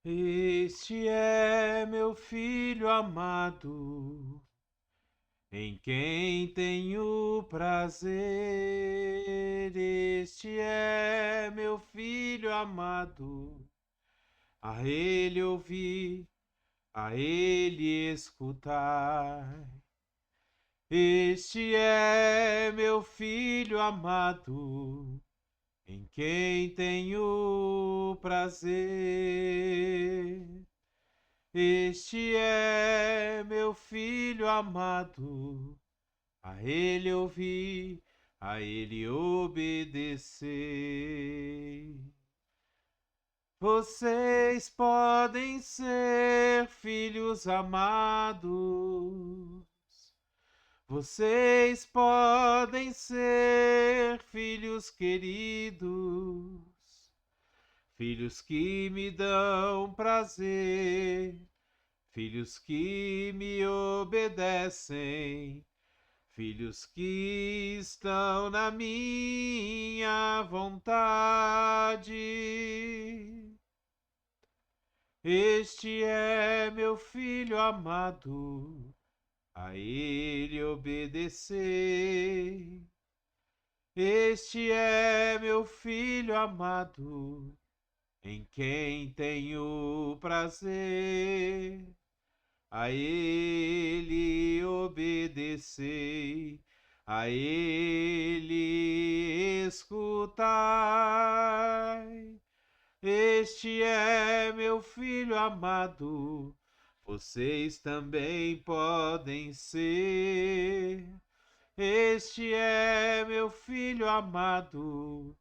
Este é meu filho amado, em quem tenho prazer. Este é meu filho amado, a ele ouvir, a ele escutar. Este é meu filho amado, em quem tenho prazer. Este é meu filho amado, a ele ouvir, a ele obedecer. Vocês podem ser filhos amados. Vocês podem ser filhos queridos, filhos que me dão prazer, filhos que me obedecem, filhos que estão na minha vontade. Este é meu filho amado, a ele obedecer. Este é meu filho amado, em quem tenho prazer. A ele obedecei, a ele escutai. Este é meu filho amado, vocês também podem ser. Este é meu filho amado,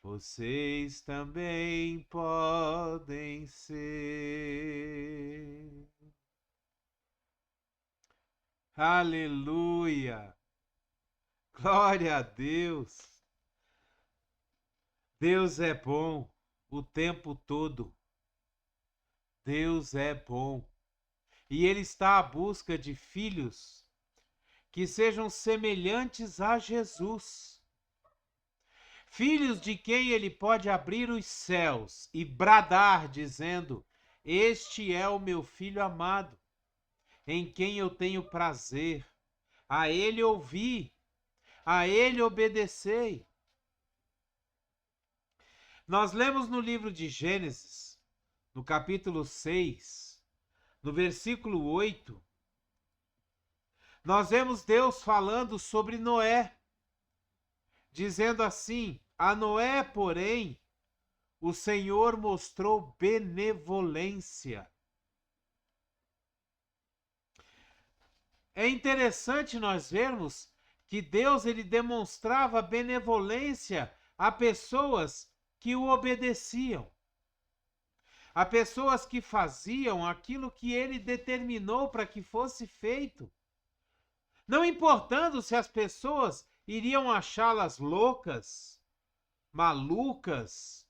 vocês também podem ser. Aleluia! Glória a Deus! Deus é bom o tempo todo. Deus é bom. E Ele está à busca de filhos que sejam semelhantes a Jesus. Filhos de quem Ele pode abrir os céus e bradar, dizendo: Este é o meu filho amado, em quem eu tenho prazer. A Ele ouvi, a Ele obedecei. Nós lemos no livro de Gênesis, no capítulo 6, no versículo 8, nós vemos Deus falando sobre Noé, dizendo assim: a Noé, porém, o Senhor mostrou benevolência. É interessante nós vermos que Deus ele demonstrava benevolência a pessoas que o obedeciam, a pessoas que faziam aquilo que ele determinou para que fosse feito. Não importando se as pessoas iriam achá-las loucas, malucas,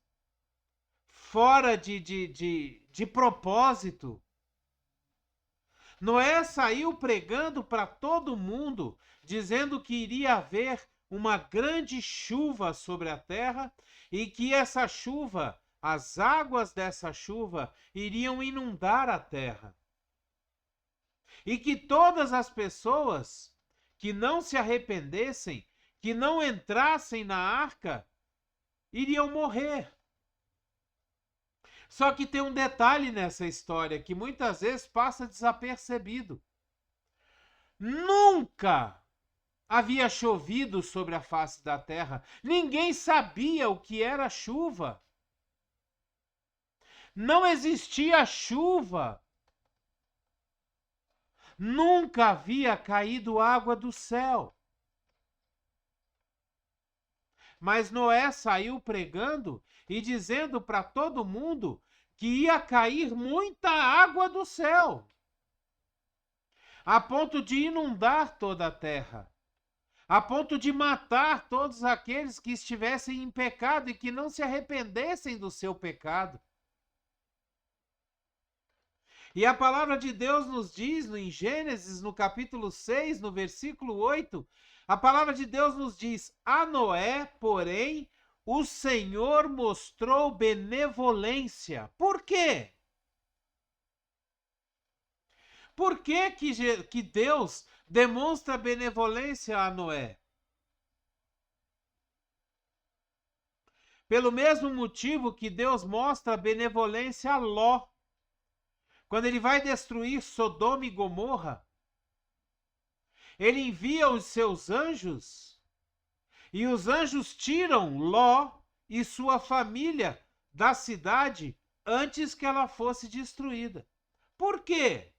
fora de propósito. Noé saiu pregando para todo mundo, dizendo que iria haver uma grande chuva sobre a terra e que essa chuva, as águas dessa chuva, iriam inundar a terra. E que todas as pessoas que não se arrependessem, que não entrassem na arca, iriam morrer. Só que tem um detalhe nessa história que muitas vezes passa desapercebido. Nunca havia chovido sobre a face da terra. Ninguém sabia o que era chuva. Não existia chuva. Nunca havia caído água do céu. Mas Noé saiu pregando e dizendo para todo mundo que ia cair muita água do céu, a ponto de inundar toda a terra, a ponto de matar todos aqueles que estivessem em pecado e que não se arrependessem do seu pecado. E a palavra de Deus nos diz, em Gênesis, no capítulo 6, no versículo 8, a palavra de Deus nos diz: a Noé, porém, o Senhor mostrou benevolência. Por quê? Por que Deus demonstra benevolência a Noé? Pelo mesmo motivo que Deus mostra benevolência a Ló. Quando ele vai destruir Sodoma e Gomorra, ele envia os seus anjos e os anjos tiram Ló e sua família da cidade antes que ela fosse destruída. Por quê?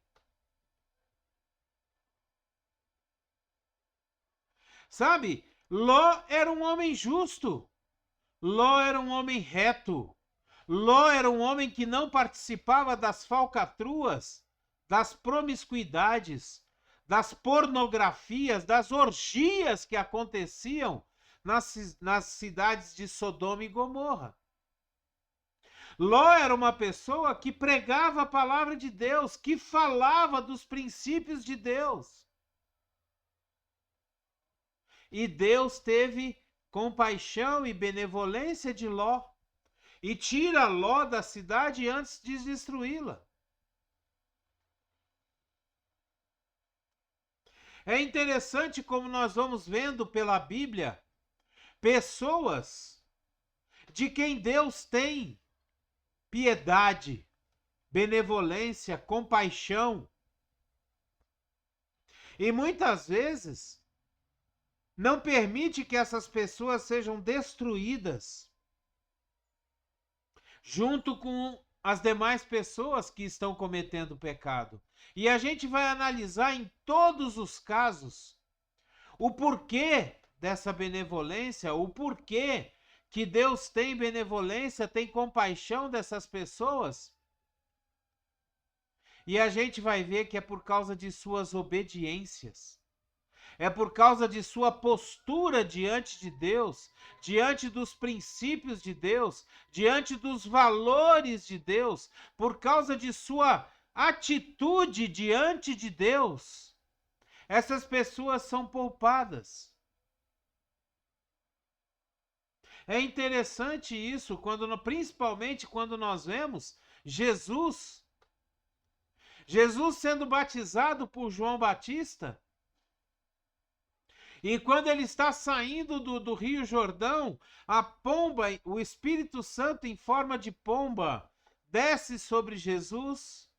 Sabe, Ló era um homem justo. Ló era um homem reto. Ló era um homem que não participava das falcatruas, das promiscuidades, das pornografias, das orgias que aconteciam nas cidades de Sodoma e Gomorra. Ló era uma pessoa que pregava a palavra de Deus, que falava dos princípios de Deus. E Deus teve compaixão e benevolência de Ló e tira Ló da cidade antes de destruí-la. É interessante como nós vamos vendo pela Bíblia pessoas de quem Deus tem piedade, benevolência, compaixão. E muitas vezes não permite que essas pessoas sejam destruídas junto com as demais pessoas que estão cometendo pecado. E a gente vai analisar em todos os casos o porquê dessa benevolência, o porquê que Deus tem benevolência, tem compaixão dessas pessoas. E a gente vai ver que é por causa de suas obediências. É por causa de sua postura diante de Deus, diante dos princípios de Deus, diante dos valores de Deus, por causa de sua atitude diante de Deus. Essas pessoas são poupadas. É interessante isso, principalmente quando nós vemos Jesus sendo batizado por João Batista. E quando ele está saindo do Rio Jordão, a pomba, o Espírito Santo em forma de pomba, desce sobre Jesus.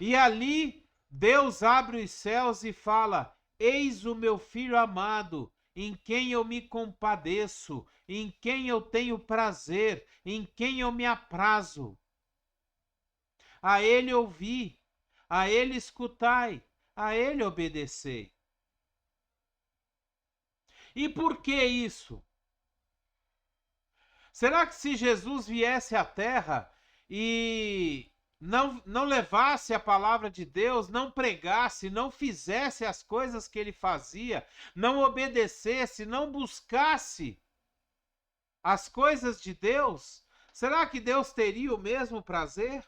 E ali Deus abre os céus e fala: eis o meu filho amado, em quem eu me compadeço, em quem eu tenho prazer, em quem eu me aprazo. A ele ouvi, a ele escutai, a ele obedecei. E por que isso? Será que se Jesus viesse à Terra e não levasse a palavra de Deus, não pregasse, não fizesse as coisas que ele fazia, não obedecesse, não buscasse as coisas de Deus, será que Deus teria o mesmo prazer?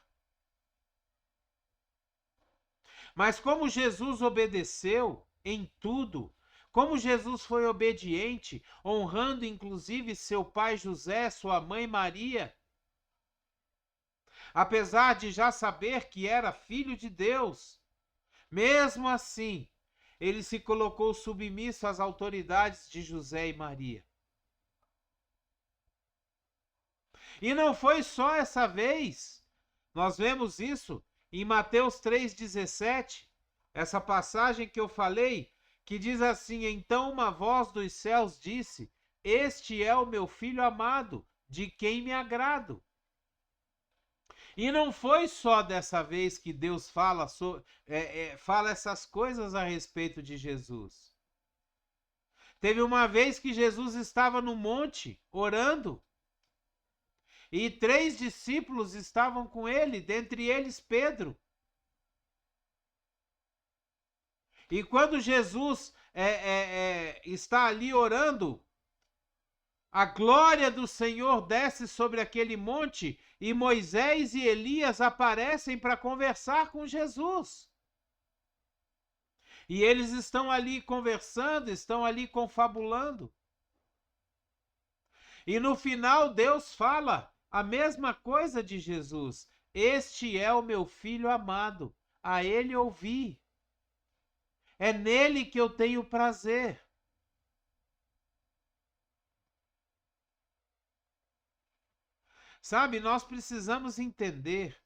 Mas como Jesus obedeceu em tudo, como Jesus foi obediente, honrando inclusive seu pai José, sua mãe Maria, apesar de já saber que era filho de Deus, mesmo assim, ele se colocou submisso às autoridades de José e Maria. E não foi só essa vez. Nós vemos isso em Mateus 3,17, essa passagem que eu falei, que diz assim: então uma voz dos céus disse: este é o meu filho amado, de quem me agrado. E não foi só dessa vez que Deus fala essas coisas a respeito de Jesus. Teve uma vez que Jesus estava no monte orando e 3 discípulos estavam com ele, dentre eles Pedro. E quando Jesus está ali orando, a glória do Senhor desce sobre aquele monte e Moisés e Elias aparecem para conversar com Jesus. E eles estão ali conversando, estão ali confabulando. E no final Deus fala a mesma coisa de Jesus: este é o meu filho amado, a ele ouvir. É nele que eu tenho prazer. Sabe, nós precisamos entender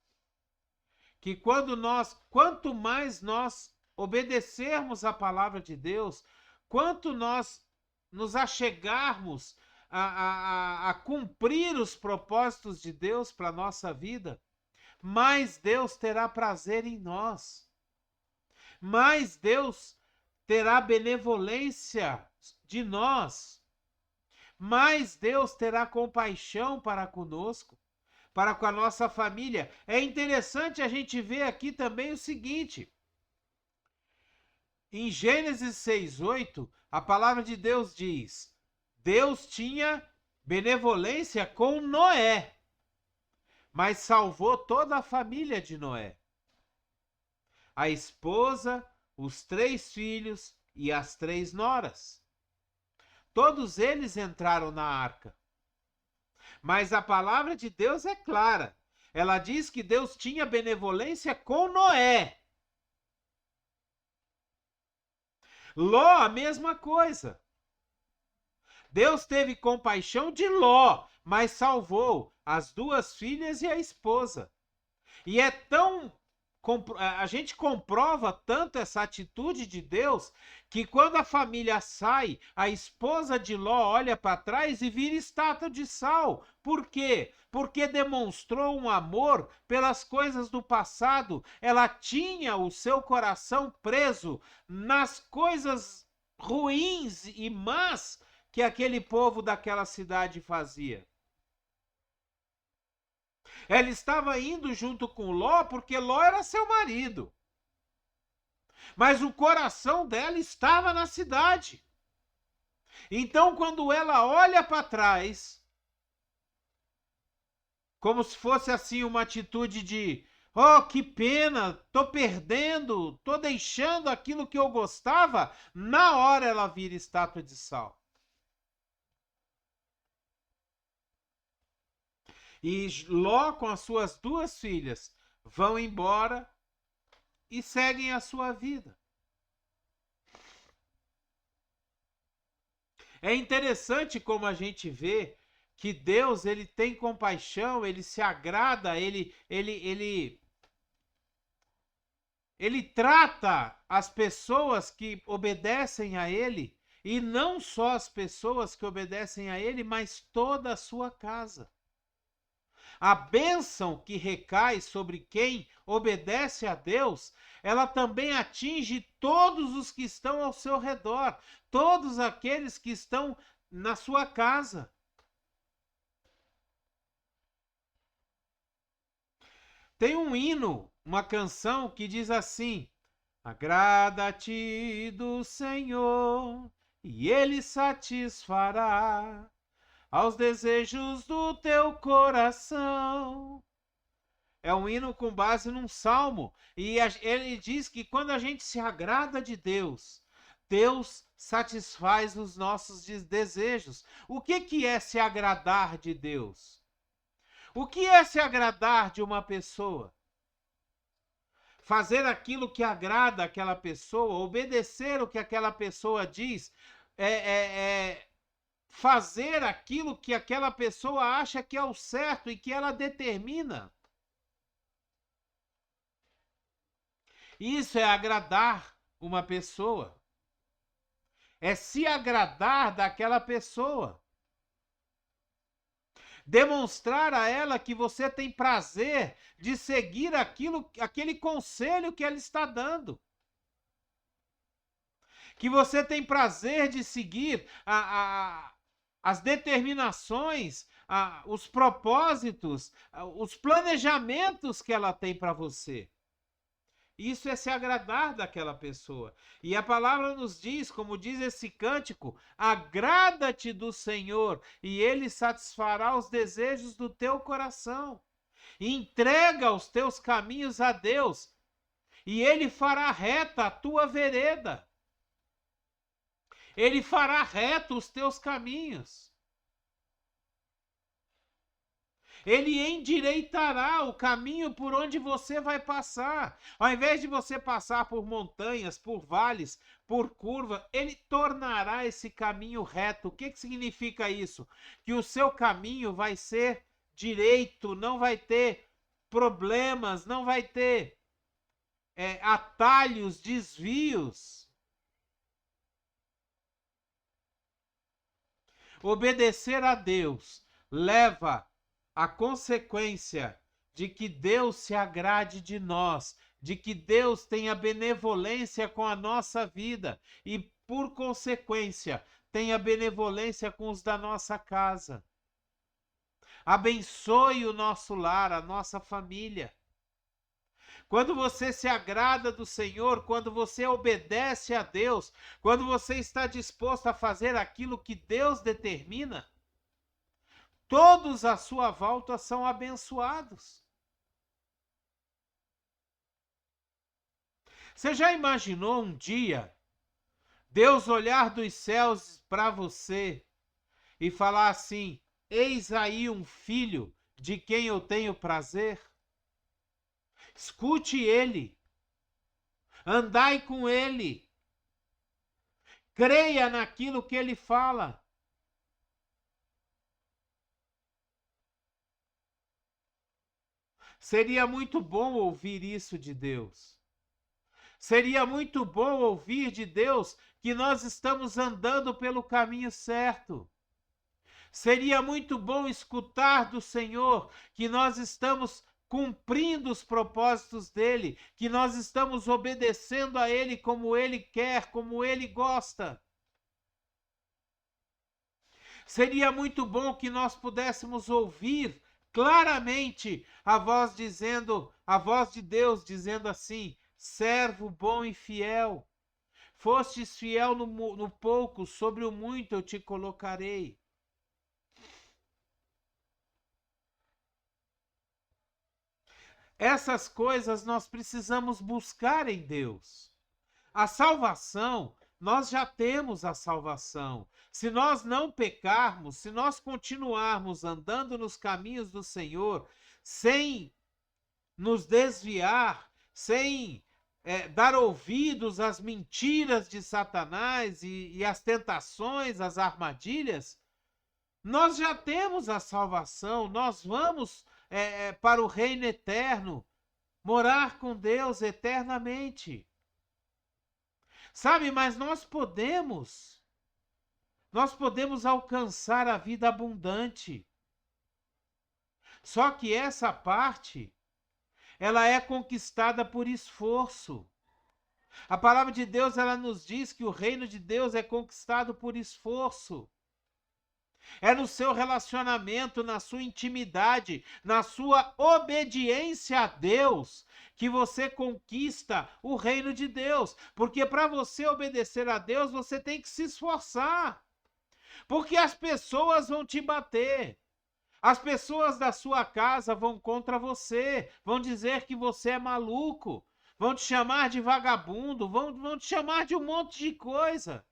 que quanto mais nós obedecermos à palavra de Deus, quanto nós nos achegarmos a cumprir os propósitos de Deus para a nossa vida, mais Deus terá prazer em nós, mais Deus terá benevolência de nós, mais Deus terá compaixão para conosco, para com a nossa família. É interessante a gente ver aqui também o seguinte: em Gênesis 6:8, a palavra de Deus diz: Deus tinha benevolência com Noé, mas salvou toda a família de Noé. A esposa, os 3 filhos e as 3 noras. Todos eles entraram na arca. Mas a palavra de Deus é clara. Ela diz que Deus tinha benevolência com Noé. Ló, a mesma coisa. Deus teve compaixão de Ló, mas salvou as 2 filhas e a esposa. E a gente comprova tanto essa atitude de Deus, que quando a família sai, a esposa de Ló olha para trás e vira estátua de sal. Por quê? Porque demonstrou um amor pelas coisas do passado. Ela tinha o seu coração preso nas coisas ruins e más que aquele povo daquela cidade fazia. Ela estava indo junto com Ló porque Ló era seu marido. Mas o coração dela estava na cidade. Então, quando ela olha para trás, como se fosse assim uma atitude de: oh, que pena, tô perdendo, tô deixando aquilo que eu gostava, na hora ela vira estátua de sal. E Ló, com as suas 2 filhas, vão embora e seguem a sua vida. É interessante como a gente vê que Deus, ele tem compaixão, ele se agrada, ele trata as pessoas que obedecem a ele, e não só as pessoas que obedecem a ele, mas toda a sua casa. A bênção que recai sobre quem obedece a Deus, ela também atinge todos os que estão ao seu redor, todos aqueles que estão na sua casa. Tem um hino, uma canção que diz assim: agrada-te do Senhor, e Ele satisfará aos desejos do teu coração. É um hino com base num salmo. E ele diz que quando a gente se agrada de Deus, Deus satisfaz os nossos desejos. O que é se agradar de Deus? O que é se agradar de uma pessoa? Fazer aquilo que agrada aquela pessoa, obedecer o que aquela pessoa diz, fazer aquilo que aquela pessoa acha que é o certo e que ela determina. Isso é agradar uma pessoa. É se agradar daquela pessoa. Demonstrar a ela que você tem prazer de seguir aquele conselho que ela está dando. Que você tem prazer de seguir as determinações, os propósitos, os planejamentos que ela tem para você. Isso é se agradar daquela pessoa. E a palavra nos diz, como diz esse cântico: agrada-te do Senhor e Ele satisfará os desejos do teu coração. Entrega os teus caminhos a Deus e Ele fará reta a tua vereda. Ele fará reto os teus caminhos. Ele endireitará o caminho por onde você vai passar. Ao invés de você passar por montanhas, por vales, por curva, ele tornará esse caminho reto. O que significa isso? Que o seu caminho vai ser direito, não vai ter problemas, não vai ter atalhos, desvios. Obedecer a Deus leva a consequência de que Deus se agrade de nós, de que Deus tenha benevolência com a nossa vida e, por consequência, tenha benevolência com os da nossa casa. Abençoe o nosso lar, a nossa família. Quando você se agrada do Senhor, quando você obedece a Deus, quando você está disposto a fazer aquilo que Deus determina, todos à sua volta são abençoados. Você já imaginou um dia Deus olhar dos céus para você e falar assim: eis aí um filho de quem eu tenho prazer? Escute ele, andai com ele, creia naquilo que ele fala. Seria muito bom ouvir isso de Deus. Seria muito bom ouvir de Deus que nós estamos andando pelo caminho certo. Seria muito bom escutar do Senhor que nós estamos cumprindo os propósitos dele, que nós estamos obedecendo a ele como ele quer, como ele gosta. Seria muito bom que nós pudéssemos ouvir claramente a voz de Deus dizendo assim: servo bom e fiel, fostes fiel no pouco, sobre o muito eu te colocarei. Essas coisas nós precisamos buscar em Deus. A salvação, nós já temos a salvação. Se nós não pecarmos, se nós continuarmos andando nos caminhos do Senhor, sem nos desviar, sem dar ouvidos às mentiras de Satanás e às tentações, às armadilhas, nós já temos a salvação, nós vamos para o reino eterno, morar com Deus eternamente. Sabe, mas nós podemos alcançar a vida abundante. Só que essa parte, ela é conquistada por esforço. A palavra de Deus, ela nos diz que o reino de Deus é conquistado por esforço. É no seu relacionamento, na sua intimidade, na sua obediência a Deus, que você conquista o reino de Deus. Porque para você obedecer a Deus, você tem que se esforçar. Porque as pessoas vão te bater. As pessoas da sua casa vão contra você, vão dizer que você é maluco, vão te chamar de vagabundo, vão te chamar de um monte de coisa,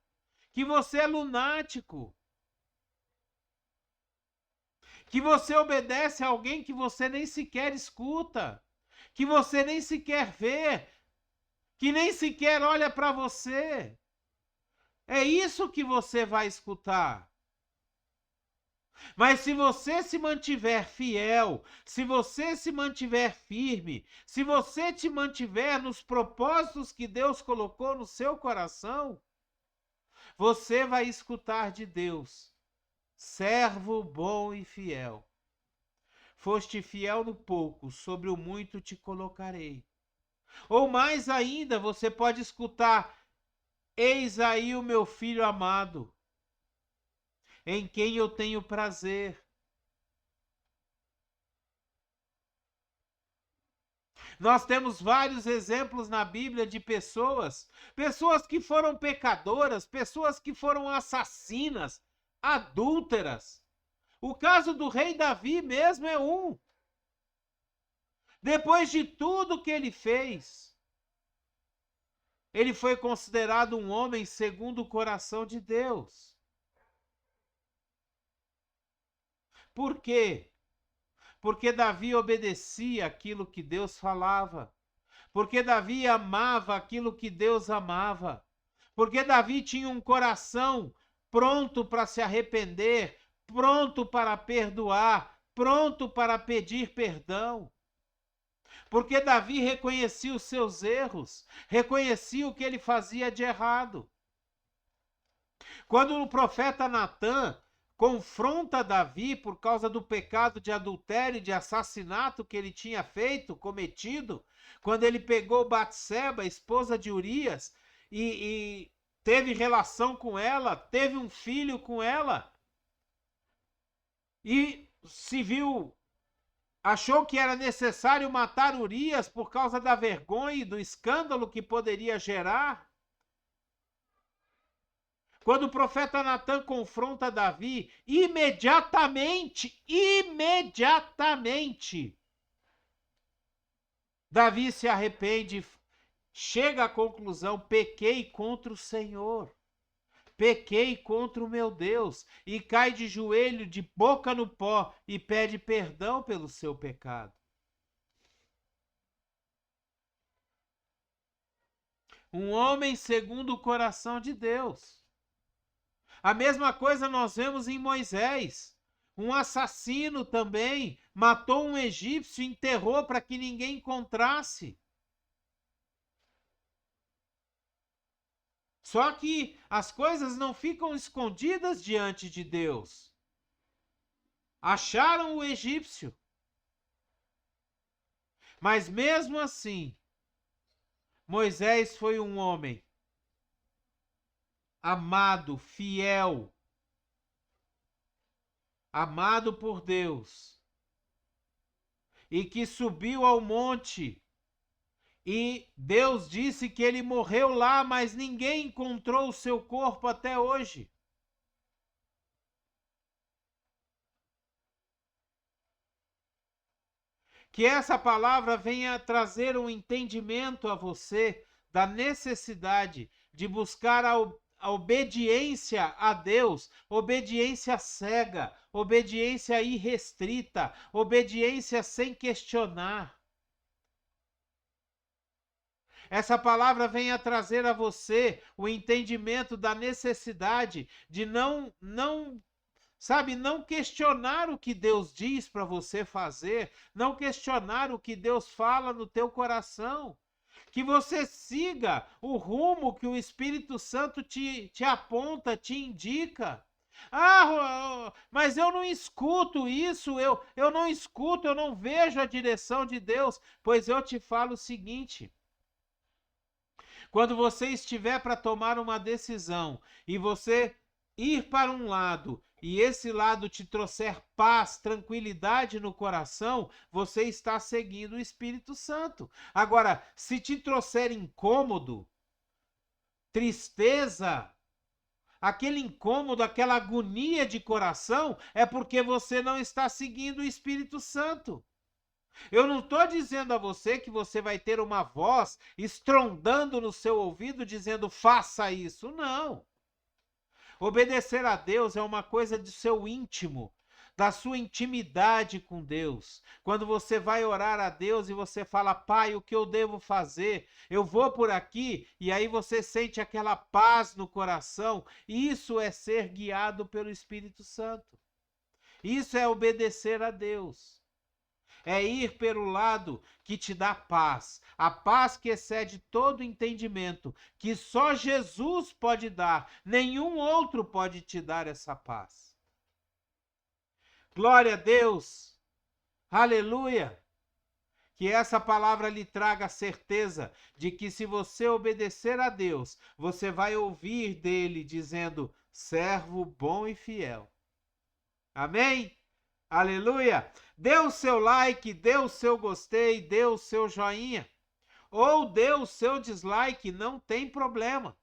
que você é lunático, que você obedece a alguém que você nem sequer escuta, que você nem sequer vê, que nem sequer olha para você. É isso que você vai escutar. Mas se você se mantiver fiel, se você se mantiver firme, se você te mantiver nos propósitos que Deus colocou no seu coração, você vai escutar de Deus: servo bom e fiel. Foste fiel no pouco, sobre o muito te colocarei. Ou mais ainda, você pode escutar: eis aí o meu filho amado, em quem eu tenho prazer. Nós temos vários exemplos na Bíblia de pessoas que foram pecadoras, pessoas que foram assassinas, adúlteras. O caso do rei Davi mesmo é um. Depois de tudo que ele fez, ele foi considerado um homem segundo o coração de Deus. Por quê? Porque Davi obedecia aquilo que Deus falava. Porque Davi amava aquilo que Deus amava. Porque Davi tinha um coração pronto para se arrepender, pronto para perdoar, pronto para pedir perdão. Porque Davi reconhecia os seus erros, reconhecia o que ele fazia de errado. Quando o profeta Natã confronta Davi por causa do pecado de adultério e de assassinato que ele tinha cometido, quando ele pegou Batseba, esposa de Urias, e teve relação com ela, teve um filho com ela, e achou que era necessário matar Urias por causa da vergonha e do escândalo que poderia gerar. Quando o profeta Natã confronta Davi, imediatamente, Davi se arrepende, chega à conclusão: pequei contra o Senhor, pequei contra o meu Deus, e cai de joelho, de boca no pó, e pede perdão pelo seu pecado. Um homem segundo o coração de Deus. A mesma coisa nós vemos em Moisés. Um assassino também matou um egípcio e enterrou para que ninguém encontrasse. Só que as coisas não ficam escondidas diante de Deus. Acharam o egípcio. Mas mesmo assim, Moisés foi um homem amado, fiel, amado por Deus, e que subiu ao monte, e Deus disse que ele morreu lá, mas ninguém encontrou o seu corpo até hoje. Que essa palavra venha trazer um entendimento a você da necessidade de buscar a obediência a Deus, obediência cega, obediência irrestrita, obediência sem questionar. Essa palavra venha trazer a você o entendimento da necessidade de não questionar o que Deus diz para você fazer, não questionar o que Deus fala no teu coração. Que você siga o rumo que o Espírito Santo te aponta, te indica. Mas eu não escuto isso, eu não escuto, eu não vejo a direção de Deus. Pois eu te falo o seguinte: quando você estiver para tomar uma decisão e você ir para um lado e esse lado te trouxer paz, tranquilidade no coração, você está seguindo o Espírito Santo. Agora, se te trouxer incômodo, tristeza, aquele incômodo, aquela agonia de coração, é porque você não está seguindo o Espírito Santo. Eu não estou dizendo a você que você vai ter uma voz estrondando no seu ouvido dizendo faça isso. Não. Obedecer a Deus é uma coisa do seu íntimo, da sua intimidade com Deus. Quando você vai orar a Deus e você fala: Pai, o que eu devo fazer? Eu vou por aqui, e aí você sente aquela paz no coração. Isso é ser guiado pelo Espírito Santo. Isso é obedecer a Deus. É ir pelo lado que te dá paz, a paz que excede todo entendimento, que só Jesus pode dar, nenhum outro pode te dar essa paz. Glória a Deus, aleluia, que essa palavra lhe traga a certeza de que se você obedecer a Deus, você vai ouvir dele dizendo: servo bom e fiel. Amém? Aleluia! Dê o seu like, dê o seu gostei, dê o seu joinha. Ou dê o seu dislike, não tem problema.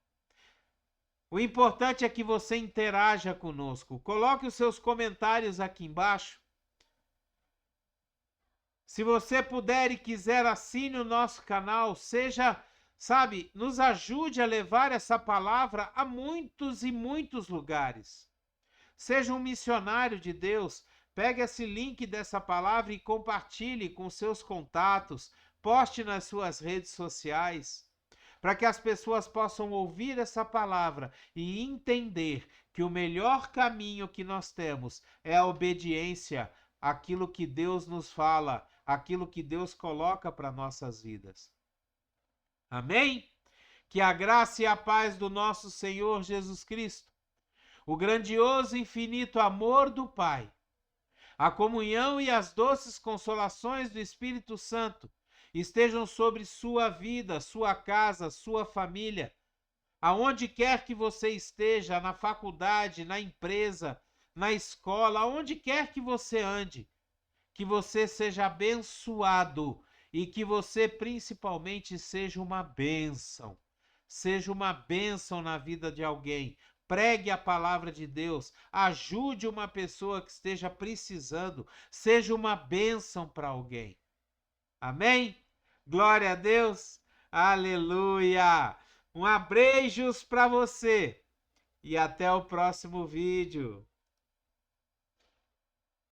O importante é que você interaja conosco. Coloque os seus comentários aqui embaixo. Se você puder e quiser, assine o nosso canal. Nos ajude a levar essa palavra a muitos e muitos lugares. Seja um missionário de Deus. Pegue esse link dessa palavra e compartilhe com seus contatos, poste nas suas redes sociais, para que as pessoas possam ouvir essa palavra e entender que o melhor caminho que nós temos é a obediência àquilo que Deus nos fala, aquilo que Deus coloca para nossas vidas. Amém? Que a graça e a paz do nosso Senhor Jesus Cristo, o grandioso e infinito amor do Pai, a comunhão e as doces consolações do Espírito Santo estejam sobre sua vida, sua casa, sua família, aonde quer que você esteja, na faculdade, na empresa, na escola, aonde quer que você ande, que você seja abençoado e que você principalmente seja uma bênção. Seja uma bênção na vida de alguém. Pregue a palavra de Deus. Ajude uma pessoa que esteja precisando. Seja uma bênção para alguém. Amém? Glória a Deus. Aleluia. Um abraço para você. E até o próximo vídeo.